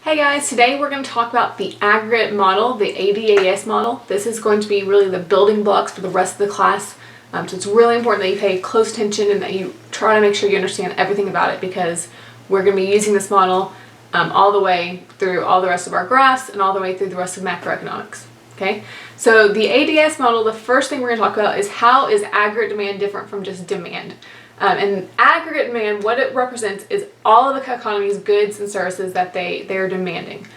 Hey guys, today we're going to talk about the aggregate model, the ADAS model. This is going to be really the building blocks for the rest of the class. So it's really important that you pay close attention and that you try to make sure you understand everything about it, because we're going to be using this model all the way through all the rest of our graphs and all the way through the rest of macroeconomics. Okay, so the ADAS model, the first thing we're going to talk about is how is aggregate demand different from just demand. And aggregate demand, what it represents is all of the economy's goods and services that they're demanding.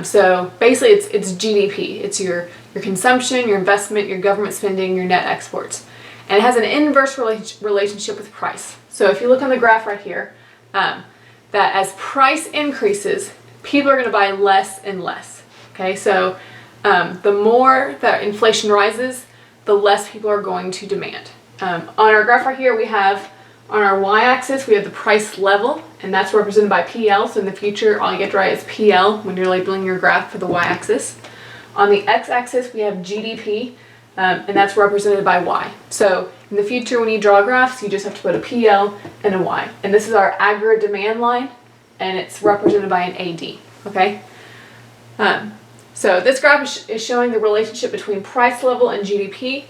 So basically it's GDP. It's your consumption, your investment, your government spending, your net exports. And it has an inverse relationship with price. So if you look on the graph right here, that as price increases, people are going to buy less and less. Okay, so the more that inflation rises, the less people are going to demand. On our graph right here, we have on our y-axis, we have the price level, and that's represented by PL. So in the future, all you get to write is PL when you're labeling your graph for the y-axis. On the x-axis, we have GDP, and that's represented by Y. So in the future, when you draw graphs, you just have to put a PL and a Y. And this is our aggregate demand line, and it's represented by an AD, okay? So this graph is showing the relationship between price level and GDP.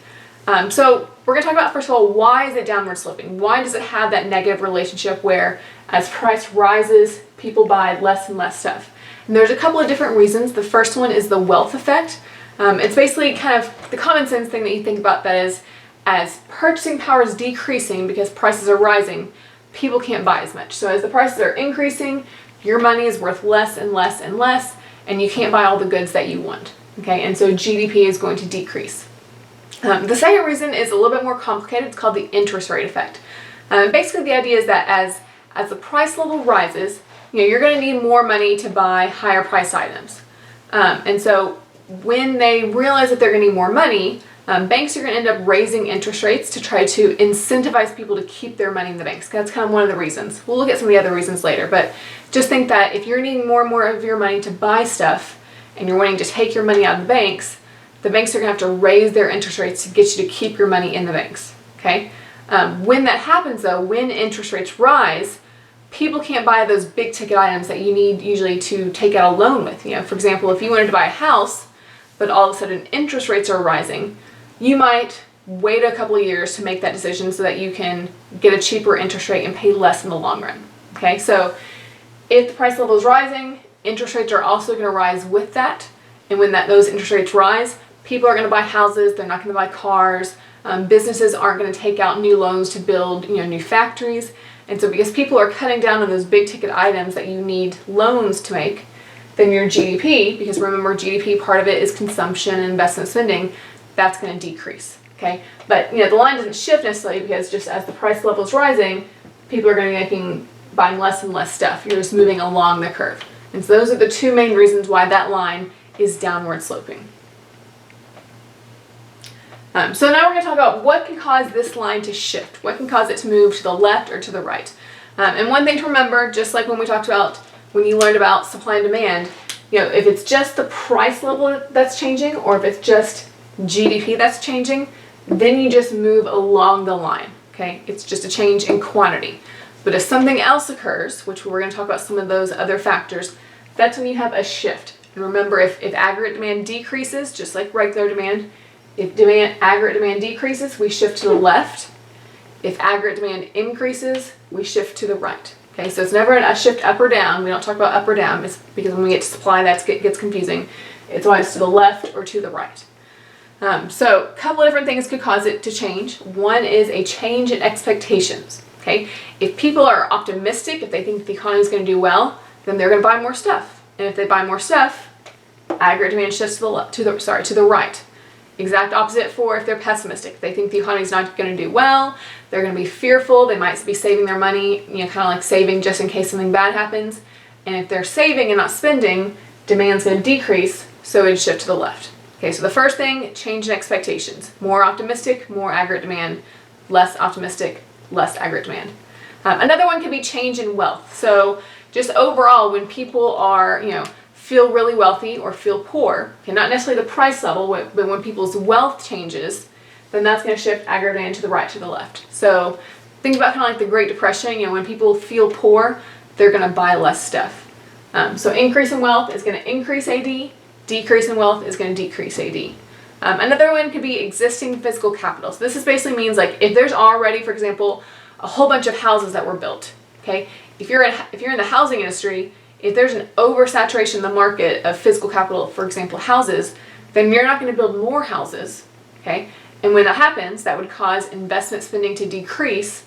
So we're going to talk about, first of all, why is it downward sloping? Why does it have that negative relationship where as price rises, people buy less and less stuff? And there's a couple of different reasons. The first one is the wealth effect. It's basically kind of the common sense thing that you think about, that is, as purchasing power is decreasing because prices are rising, people can't buy as much. So as the prices are increasing, your money is worth less and less and less, and you can't buy all the goods that you want. Okay, and so GDP is going to decrease. The second reason is a little bit more complicated. It's called the interest rate effect. Basically, the idea is that as the price level rises, you're going to need more money to buy higher priced items. And so when they realize that they're going to need more money, banks are going to end up raising interest rates to try to incentivize people to keep their money in the banks. That's kind of one of the reasons. We'll look at some of the other reasons later, but just think that if you're needing more and more of your money to buy stuff and you're wanting to take your money out of the banks are going to have to raise their interest rates to get you to keep your money in the banks, okay? When that happens, though, when interest rates rise, people can't buy those big ticket items that you need usually to take out a loan with. For example, if you wanted to buy a house, but all of a sudden interest rates are rising, you might wait a couple of years to make that decision so that you can get a cheaper interest rate and pay less in the long run, okay? So if the price level is rising, interest rates are also going to rise with that, and when those interest rates rise, people are going to buy houses, they're not going to buy cars, businesses aren't going to take out new loans to build new factories. And so because people are cutting down on those big ticket items that you need loans to make, then your GDP, because remember GDP, part of it is consumption and investment spending, that's going to decrease, okay? But the line doesn't shift necessarily, because just as the price level is rising, people are going to be buying less and less stuff. You're just moving along the curve. And so those are the two main reasons why that line is downward sloping. So now we're going to talk about what can cause this line to shift, what can cause it to move to the left or to the right. And one thing to remember, just like when we talked about, when you learned about supply and demand, if it's just the price level that's changing, or if it's just GDP that's changing, then you just move along the line, okay? It's just a change in quantity. But if something else occurs, which we're going to talk about some of those other factors, that's when you have a shift. And remember, if aggregate demand decreases, just like regular demand, if aggregate demand decreases, we shift to the left. If aggregate demand increases, we shift to the right. Okay, so it's never a shift up or down. We don't talk about up or down. It's because when we get to supply, that gets confusing. It's always to the left or to the right. So a couple of different things could cause it to change. One is a change in expectations. Okay, if people are optimistic, if they think the economy is going to do well, then they're going to buy more stuff. And if they buy more stuff, aggregate demand shifts to the right. Exact opposite for if they're pessimistic. If they think the economy is not going to do well, they're going to be fearful, they might be saving their money, kind of like saving just in case something bad happens. And if they're saving and not spending, demand's going to decrease, so it'd shift to the left. Okay, so the first thing, change in expectations. More optimistic, more aggregate demand. Less optimistic, less aggregate demand. Another one could be change in wealth. So just overall, when people are, feel really wealthy or feel poor, okay, not necessarily the price level, but when people's wealth changes, then that's going to shift aggregate demand to the right, to the left. So think about kind of like the Great Depression. When people feel poor, they're going to buy less stuff. So increase in wealth is going to increase AD, decrease in wealth is going to decrease AD. Another one could be existing physical capital. So this basically means like if there's already, for example, a whole bunch of houses that were built, okay? If you're in the housing industry, if there's an oversaturation in the market of physical capital, for example, houses, then you're not going to build more houses, okay? And when that happens, that would cause investment spending to decrease,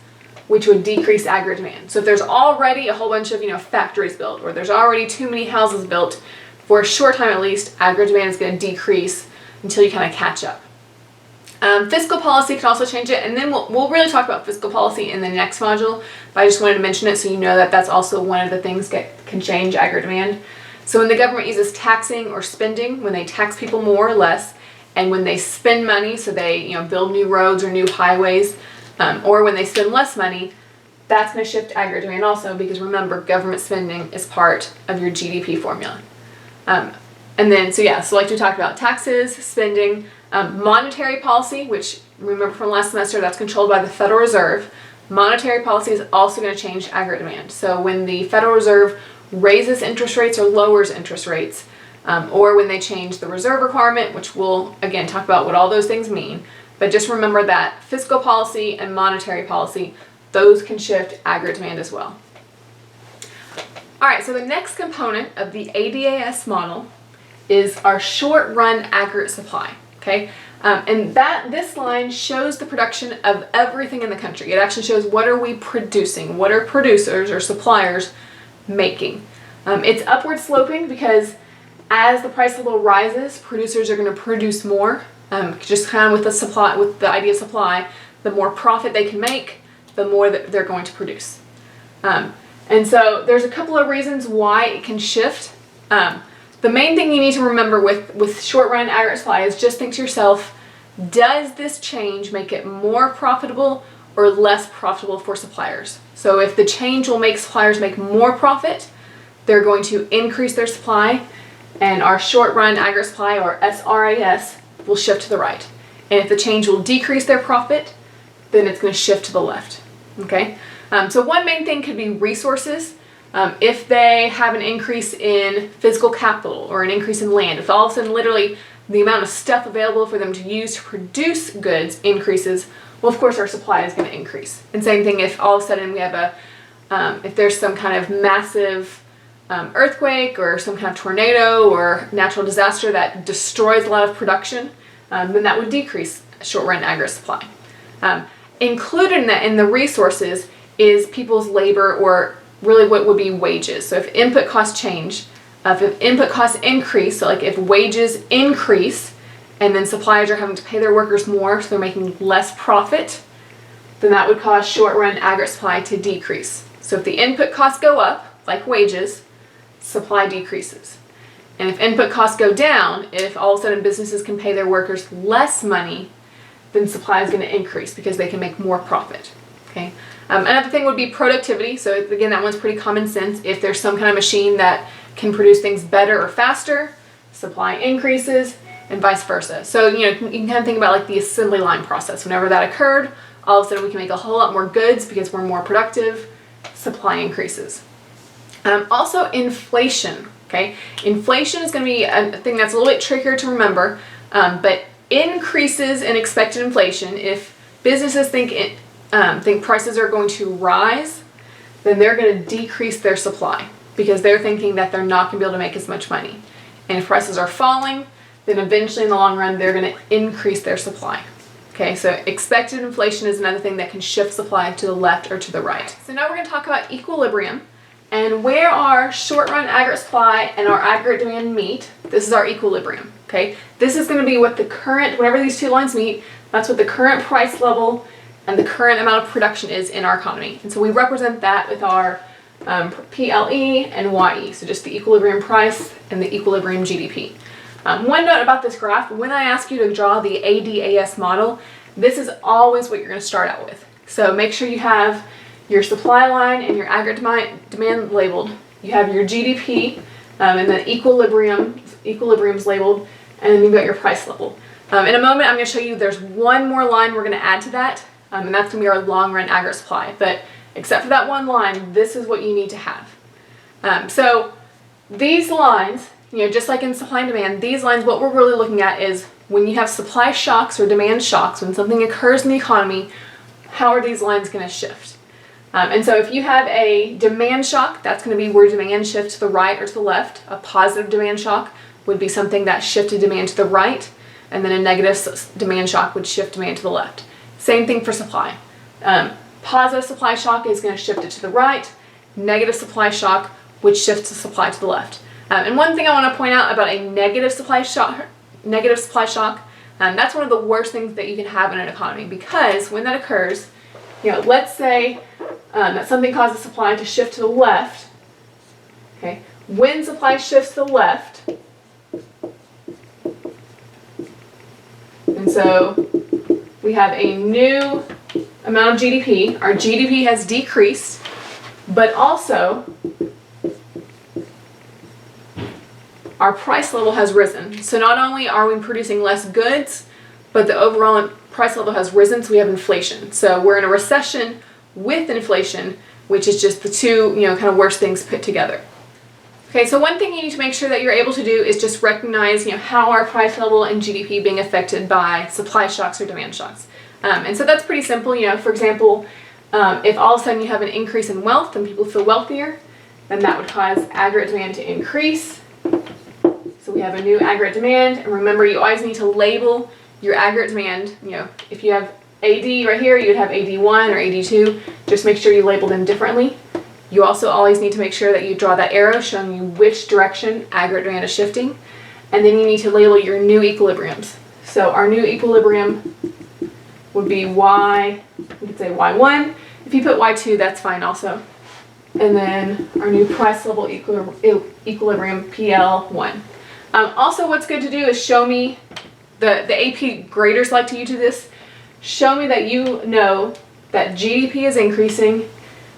which would decrease aggregate demand. So if there's already a whole bunch of, factories built, or there's already too many houses built, for a short time at least, aggregate demand is going to decrease until you kind of catch up. Fiscal policy can also change it, and then we'll really talk about fiscal policy in the next module, but I just wanted to mention it so you know that that's also one of the things that can change aggregate demand. So when the government uses taxing or spending, when they tax people more or less, and when they spend money, so they build new roads or new highways, or when they spend less money, that's going to shift aggregate demand also, because remember, government spending is part of your GDP formula. And then, so like we talked about, taxes, spending, monetary policy, which remember from last semester, that's controlled by the Federal Reserve. Monetary policy is also going to change aggregate demand. So when the Federal Reserve raises interest rates or lowers interest rates, or when they change the reserve requirement, which we'll again talk about what all those things mean, but just remember that fiscal policy and monetary policy, those can shift aggregate demand as well. All right, so the next component of the ADAS model is our short-run aggregate supply, okay? And this line shows the production of everything in the country. It actually shows what are we producing, what are producers or suppliers making. It's upward sloping because as the price level rises, producers are going to produce more. Just kind of with the idea of supply, the more profit they can make, the more that they're going to produce. And so there's a couple of reasons why it can shift. The main thing you need to remember with short-run aggregate supply is just think to yourself, does this change make it more profitable or less profitable for suppliers? So if the change will make suppliers make more profit, they're going to increase their supply, and our short-run aggregate supply, or SRAS, will shift to the right. And if the change will decrease their profit, then it's going to shift to the left. Okay? So one main thing could be resources. If they have an increase in physical capital or an increase in land, if all of a sudden literally the amount of stuff available for them to use to produce goods increases, well, of course our supply is going to increase. And same thing if all of a sudden we have if there's some kind of massive earthquake or some kind of tornado or natural disaster that destroys a lot of production, then that would decrease short-run aggregate supply. Included in the resources is people's labor, or really what would be wages. So if input costs change, if input costs increase, so like if wages increase and then suppliers are having to pay their workers more, so they're making less profit, then that would cause short-run aggregate supply to decrease. So if the input costs go up, like wages, supply decreases. And if input costs go down, if all of a sudden businesses can pay their workers less money, then supply is going to increase because they can make more profit. Okay. Another thing would be productivity. So again, that one's pretty common sense. If there's some kind of machine that can produce things better or faster, supply increases, and vice versa. So you can kind of think about like the assembly line process. Whenever that occurred, all of a sudden we can make a whole lot more goods because we're more productive. Supply increases. Also inflation. Okay, inflation is going to be a thing that's a little bit trickier to remember, but increases in expected inflation, if businesses think prices are going to rise, then they're going to decrease their supply because they're thinking that they're not going to be able to make as much money. And if prices are falling, then eventually in the long run they're going to increase their supply. Okay, so expected inflation is another thing that can shift supply to the left or to the right. So now we're going to talk about equilibrium. And where our short-run aggregate supply and our aggregate demand meet, this is our equilibrium, okay? This is going to be what whenever these two lines meet, that's what the current price level and the current amount of production is in our economy. And so we represent that with our PLE and YE, so just the equilibrium price and the equilibrium GDP. One note about this graph, when I ask you to draw the ADAS model, this is always what you're going to start out with. So make sure you have your supply line and your aggregate demand labeled. You have your GDP and the equilibrium's labeled, and then you've got your price level. In a moment, I'm going to show you there's one more line we're going to add to that, and that's going to be our long-run aggregate supply. But except for that one line, this is what you need to have. So these lines, just like in supply and demand, these lines, what we're really looking at is when you have supply shocks or demand shocks, when something occurs in the economy, how are these lines going to shift? And so if you have a demand shock, that's going to be where demand shifts to the right or to the left. A positive demand shock would be something that shifted demand to the right, and then a negative demand shock would shift demand to the left. Same thing for supply. Positive supply shock is going to shift it to the right. Negative supply shock would shift the supply to the left. And one thing I want to point out about a negative supply shock, that's one of the worst things that you can have in an economy, because when that occurs, let's say that something causes supply to shift to the left. Okay, when supply shifts to the left, and so we have a new amount of GDP. Our GDP has decreased, but also our price level has risen. So not only are we producing less goods, but the overall price level has risen, so we have inflation. So we're in a recession with inflation, which is just the two, kind of worst things put together. Okay, so one thing you need to make sure that you're able to do is just recognize, how our price level and GDP being affected by supply shocks or demand shocks. And so that's pretty simple. For example, if all of a sudden you have an increase in wealth and people feel wealthier, then that would cause aggregate demand to increase. So we have a new aggregate demand, and remember, you always need to label your aggregate demand. If you have AD right here, you'd have AD1 or AD2. Just make sure you label them differently. You also always need to make sure that you draw that arrow showing you which direction aggregate demand is shifting. And then you need to label your new equilibriums. So our new equilibrium would be Y, we could say Y1. If you put Y2, that's fine also. And then our new price level equilibrium, PL1. Also, what's good to do is show me, the AP graders like to use this, show me that you know that GDP is increasing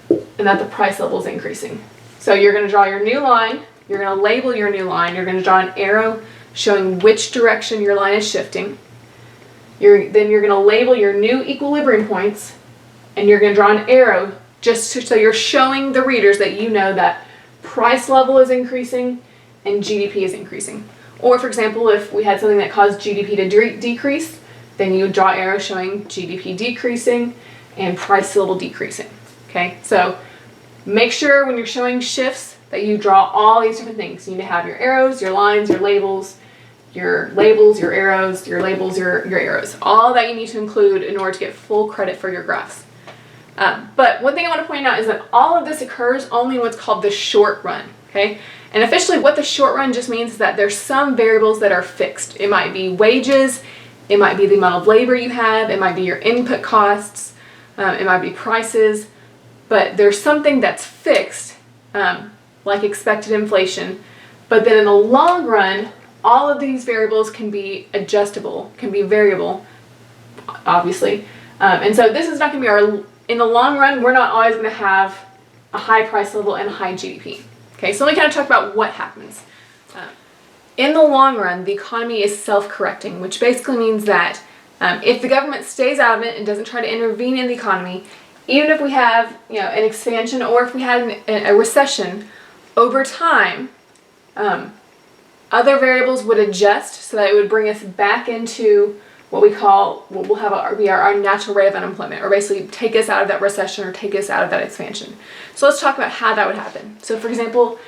and that the price level is increasing. So you're going to draw your new line, you're going to label your new line, you're going to draw an arrow showing which direction your line is shifting. Then you're going to label your new equilibrium points, and you're going to draw an arrow so you're showing the readers that you know that price level is increasing and GDP is increasing. Or for example, if we had something that caused GDP to decrease, then you would draw arrows showing GDP decreasing and price level decreasing. Okay, so make sure when you're showing shifts that you draw all these different things. You need to have your arrows, your lines, your labels, your arrows, your labels, your arrows. All that you need to include in order to get full credit for your graphs. But one thing I want to point out is that all of this occurs only in what's called the short run. Okay, and officially what the short run just means is that there's some variables that are fixed. It might be wages, it might be the amount of labor you have, it might be your input costs, it might be prices, but there's something that's fixed, like expected inflation. But then in the long run, all of these variables can be adjustable, can be variable, obviously. And so this is not going to be in the long run, we're not always going to have a high price level and a high GDP. Okay, so let me kind of talk about what happens. In the long run, the economy is self-correcting, which basically means that if the government stays out of it and doesn't try to intervene in the economy, even if we have an expansion or if we had a recession, over time, other variables would adjust so that it would bring us back into what will have be our natural rate of unemployment, or basically take us out of that recession or take us out of that expansion. So let's talk about how that would happen. So for example,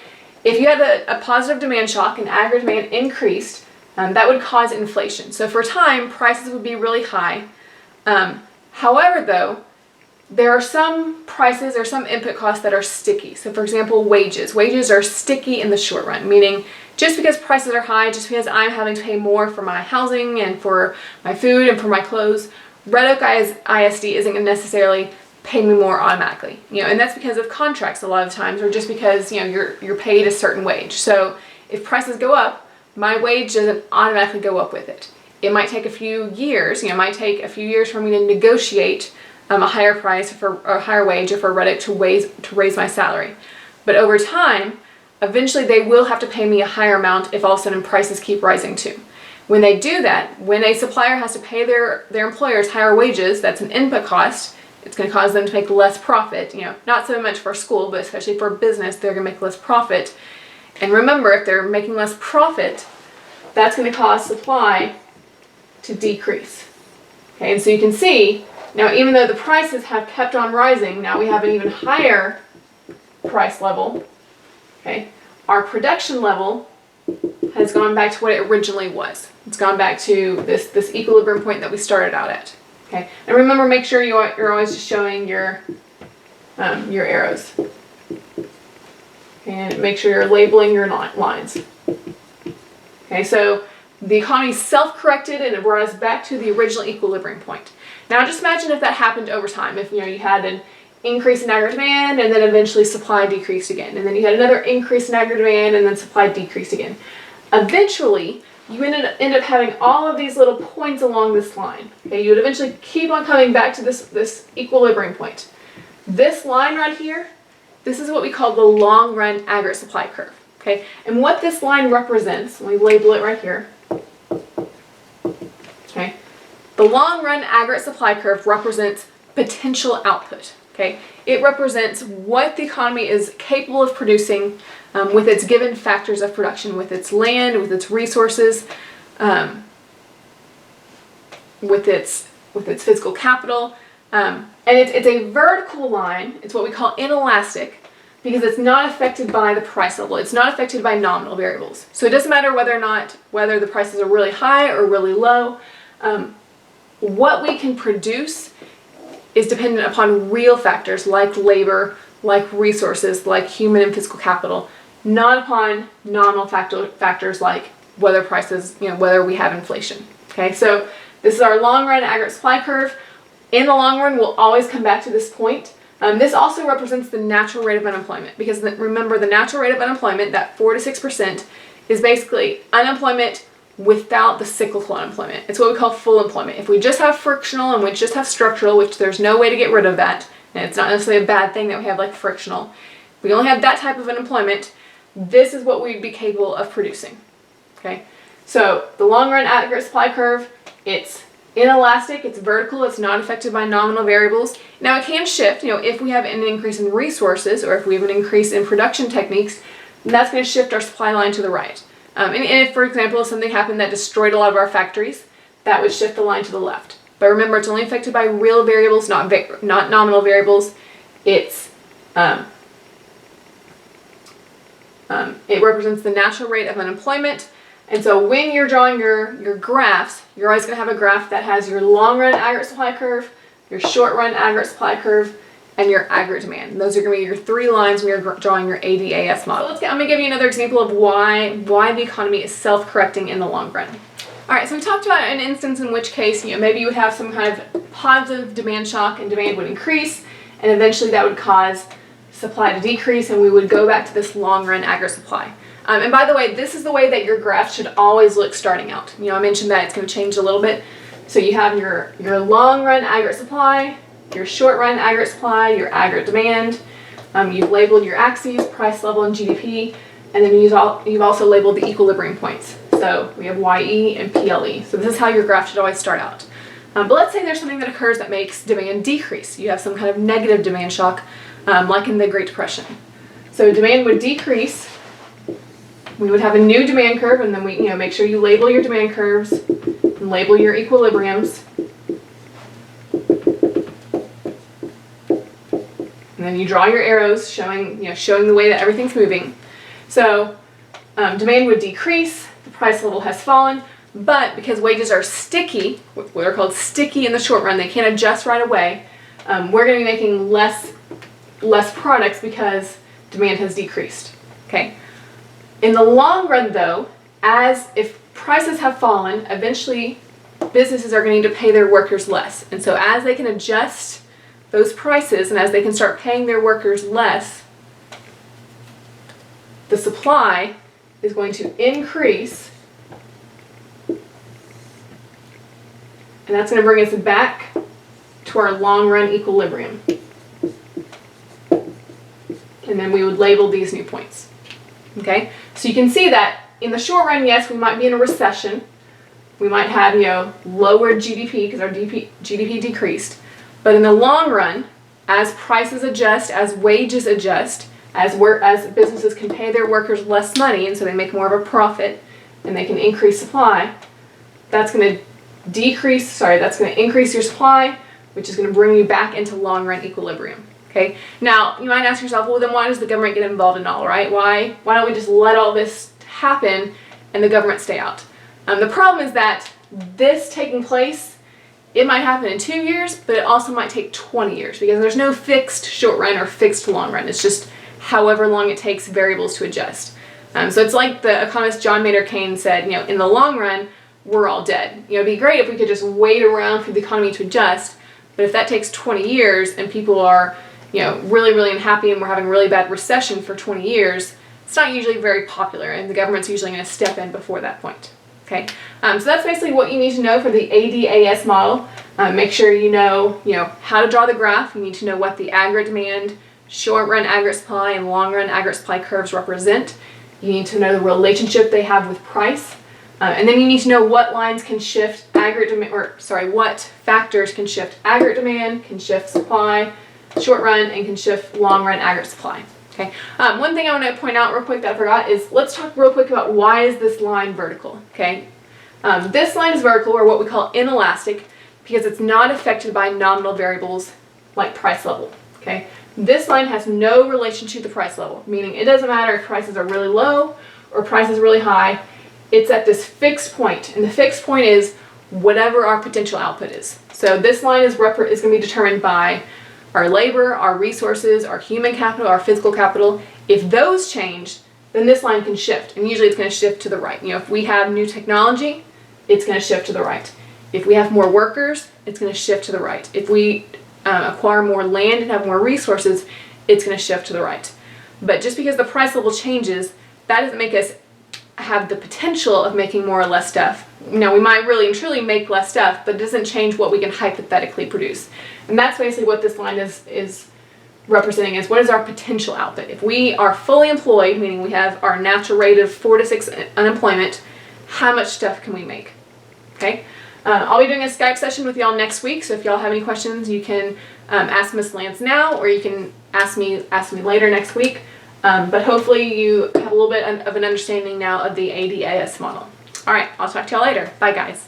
if you had a positive demand shock and aggregate demand increased, that would cause inflation. So for a time, prices would be really high. However, though, there are some prices or some input costs that are sticky. So for example, wages. Wages are sticky in the short run, meaning just because prices are high, just because I'm having to pay more for my housing and for my food and for my clothes, Red Oak ISD isn't going to necessarily pay me more automatically. And that's because of contracts a lot of times, or just because you're paid a certain wage. So if prices go up, my wage doesn't automatically go up with it. It might take a few years. It might take a few years for me to negotiate a higher price or a higher wage or for Red Oak to raise my salary. But over time, eventually they will have to pay me a higher amount if all of a sudden prices keep rising too. When they do that, when a supplier has to pay their employers higher wages, that's an input cost. It's going to cause them to make less profit. Not so much for school, but especially for business, they're going to make less profit. And remember, if they're making less profit, that's going to cause supply to decrease. Okay, and so you can see, now even though the prices have kept on rising, now we have an even higher price level. Okay, our production level has gone back to what it originally was. It's gone back to this equilibrium point that we started out at. Okay, and remember, make sure you're always just showing your arrows. And make sure you're labeling your lines. Okay, so the economy self-corrected and it brought us back to the original equilibrium point. Now just imagine if that happened over time. If you had an increase in aggregate demand and then eventually supply decreased again. And then you had another increase in aggregate demand and then supply decreased again. Eventually, you end up having all of these little points along this line. Okay, you would eventually keep on coming back to this equilibrium point. This line right here, this is what we call the long run aggregate supply curve. Okay, and what this line represents, we label it right here. Okay, the long run aggregate supply curve represents potential output. Okay, it represents what the economy is capable of producing with its given factors of production, with its land, with its resources, with its physical capital. And it's a vertical line. It's what we call inelastic because it's not affected by the price level. It's not affected by nominal variables. So it doesn't matter whether the prices are really high or really low. What we can produce is dependent upon real factors like labor, like resources, like human and physical capital, not upon nominal factors like whether prices, whether we have inflation. Okay, so this is our long run aggregate supply curve. In the long run, we'll always come back to this point. This also represents the natural rate of unemployment because remember, the natural rate of unemployment, that 4 to 6%, is basically unemployment without the cyclical unemployment. It's what we call full employment. If we just have frictional and we just have structural, which there's no way to get rid of that, and it's not necessarily a bad thing that we have like frictional, if we only have that type of unemployment, this is what we'd be capable of producing. Okay, so the long run aggregate supply curve, it's inelastic, it's vertical, it's not affected by nominal variables. Now it can shift, if we have an increase in resources or if we have an increase in production techniques, that's going to shift our supply line to the right. And if, for example, if something happened that destroyed a lot of our factories, that would shift the line to the left. But remember, it's only affected by real variables, not nominal variables. It represents the natural rate of unemployment. And so when you're drawing your graphs, you're always going to have a graph that has your long run aggregate supply curve, your short run aggregate supply curve, and your aggregate demand. And those are going to be your three lines when you're drawing your ADAS model. So I'm going to give you another example of why the economy is self-correcting in the long run. All right, so we talked about an instance in which case, maybe you would have some kind of positive demand shock and demand would increase, and eventually that would cause supply to decrease, and we would go back to this long run aggregate supply. And by the way, this is the way that your graph should always look starting out. I mentioned that it's going to change a little bit. So you have your long run aggregate supply, your short run aggregate supply, your aggregate demand. You've labeled your axes, price level, and GDP, and then you've also labeled the equilibrium points. So we have YE and PLE. So this is how your graph should always start out. But let's say there's something that occurs that makes demand decrease. You have some kind of negative demand shock, like in the Great Depression. So demand would decrease. We would have a new demand curve, and then we, make sure you label your demand curves and label your equilibriums. And then you draw your arrows showing the way that everything's moving. So demand would decrease, the price level has fallen, but because wages are sticky, what are called sticky in the short run, they can't adjust right away, we're going to be making less products because demand has decreased. Okay. In the long run, though, if prices have fallen, eventually businesses are going to need to pay their workers less. And so as they can adjust those prices and as they can start paying their workers less, the supply is going to increase. And that's going to bring us back to our long run equilibrium. And then we would label these new points. Okay, so you can see that in the short run, yes, we might be in a recession. We might have, lower GDP because our GDP decreased. But in the long run, as prices adjust, as wages adjust, as businesses can pay their workers less money, and so they make more of a profit, and they can increase supply, that's going to increase your supply, which is going to bring you back into long-run equilibrium. Okay. Now you might ask yourself, well, then why does the government get involved in all, right? Why don't we just let all this happen and the government stay out? The problem is that this taking place, it might happen in 2 years, but it also might take 20 years because there's no fixed short run or fixed long run. It's just however long it takes variables to adjust. So it's like the economist John Maynard Keynes said, in the long run, we're all dead. It'd be great if we could just wait around for the economy to adjust, but if that takes 20 years and people are, really, really unhappy and we're having a really bad recession for 20 years, it's not usually very popular, and the government's usually going to step in before that point. Okay, so that's basically what you need to know for the ADAS model. Make sure you know, how to draw the graph. You need to know what the aggregate demand, short-run aggregate supply, and long-run aggregate supply curves represent. You need to know the relationship they have with price, and then you need to know what lines can shift aggregate demand, what factors can shift aggregate demand, can shift supply, short-run, and can shift long-run aggregate supply. Okay. One thing I want to point out real quick that I forgot is let's talk real quick about why is this line vertical. Okay. This line is vertical, or what we call inelastic, because it's not affected by nominal variables like price level. Okay. This line has no relation to the price level, meaning it doesn't matter if prices are really low or prices really high. It's at this fixed point, and the fixed point is whatever our potential output is. So this line is going to be determined by our labor, our resources, our human capital, our physical capital. If those change, then this line can shift, and usually it's going to shift to the right. If we have new technology, it's going to shift to the right. If we have more workers, it's going to shift to the right. If we acquire more land and have more resources, it's going to shift to the right. But just because the price level changes, that doesn't make us have the potential of making more or less stuff. We might really and truly make less stuff, but it doesn't change what we can hypothetically produce. And that's basically what this line is representing, is what is our potential output. If we are fully employed, meaning we have our natural rate of 4 to 6 unemployment, how much stuff can we make? Okay. I'll be doing a Skype session with y'all next week, so if y'all have any questions, you can ask Miss Lance now, or you can ask me later next week. But hopefully you have a little bit of an understanding now of the ADAS model. All right, I'll talk to y'all later. Bye, guys.